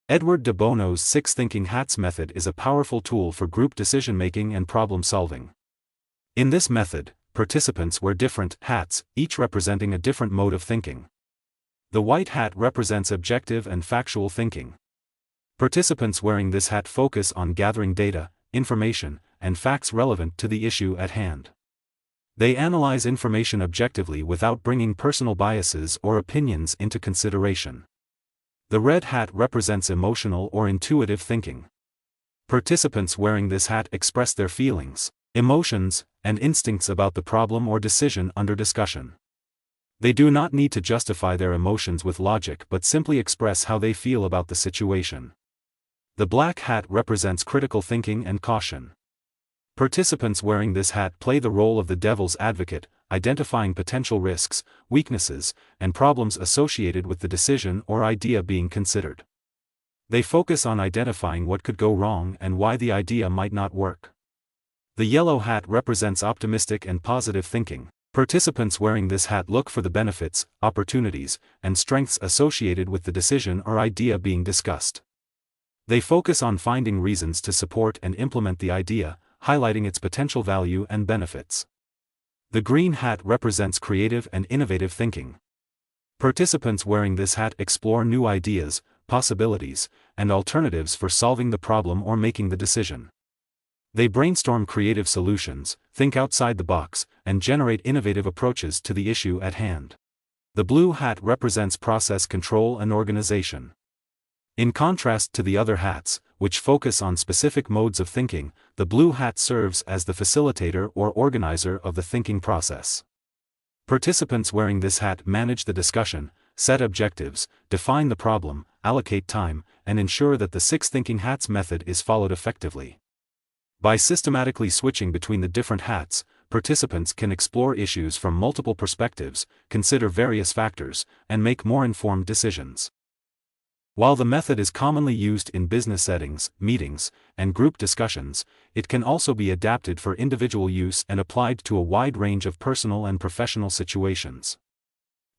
Edward de Bono's Six Thinking Hats method is a powerful tool for group decision-making and problem-solving. In this method, participants wear different hats, each representing a different mode of thinking. The white hat represents objective and factual thinking. Participants wearing this hat focus on gathering data, information, and facts relevant to the issue at hand. They analyze information objectively without bringing personal biases or opinions into consideration. The red hat represents emotional or intuitive thinking. Participants wearing this hat express their feelings, emotions, and instincts about the problem or decision under discussion. They do not need to justify their emotions with logic but simply express how they feel about the situation. The black hat represents critical thinking and caution. Participants wearing this hat play the role of the devil's advocate, identifying potential risks, weaknesses, and problems associated with the decision or idea being considered. They focus on identifying what could go wrong and why the idea might not work. The yellow hat represents optimistic and positive thinking. Participants wearing this hat look for the benefits, opportunities, and strengths associated with the decision or idea being discussed. They focus on finding reasons to support and implement the idea, highlighting its potential value and benefits. The green hat represents creative and innovative thinking. Participants wearing this hat explore new ideas, possibilities, and alternatives for solving the problem or making the decision. They brainstorm creative solutions, think outside the box, and generate innovative approaches to the issue at hand. The blue hat represents process control and organization. In contrast to the other hats, which focus on specific modes of thinking, the blue hat serves as the facilitator or organizer of the thinking process. Participants wearing this hat manage the discussion, set objectives, define the problem, allocate time, and ensure that the Six Thinking Hats method is followed effectively. By systematically switching between the different hats, participants can explore issues from multiple perspectives, consider various factors, and make more informed decisions. While the method is commonly used in business settings, meetings, and group discussions, it can also be adapted for individual use and applied to a wide range of personal and professional situations.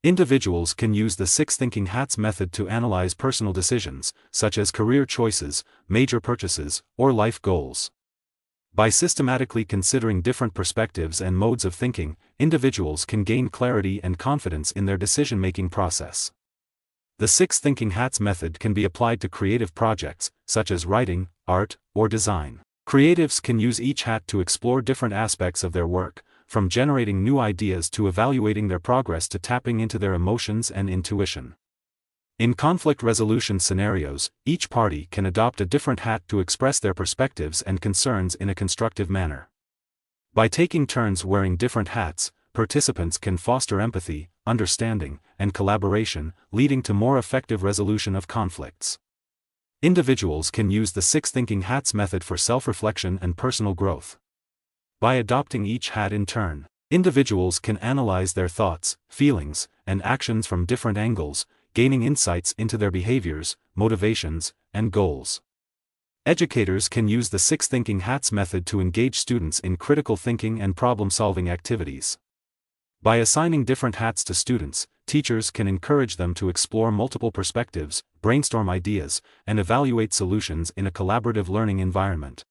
Individuals can use the Six Thinking Hats method to analyze personal decisions, such as career choices, major purchases, or life goals. By systematically considering different perspectives and modes of thinking, individuals can gain clarity and confidence in their decision-making process. The Six Thinking Hats method can be applied to creative projects, such as writing, art, or design. Creatives can use each hat to explore different aspects of their work, from generating new ideas to evaluating their progress to tapping into their emotions and intuition. In conflict resolution scenarios, each party can adopt a different hat to express their perspectives and concerns in a constructive manner. By taking turns wearing different hats, participants can foster empathy, understanding, and collaboration, leading to more effective resolution of conflicts. Individuals can use the Six Thinking Hats method for self-reflection and personal growth. By adopting each hat in turn, individuals can analyze their thoughts, feelings, and actions from different angles, gaining insights into their behaviors, motivations, and goals. Educators can use the Six Thinking Hats method to engage students in critical thinking and problem-solving activities. By assigning different hats to students, teachers can encourage them to explore multiple perspectives, brainstorm ideas, and evaluate solutions in a collaborative learning environment.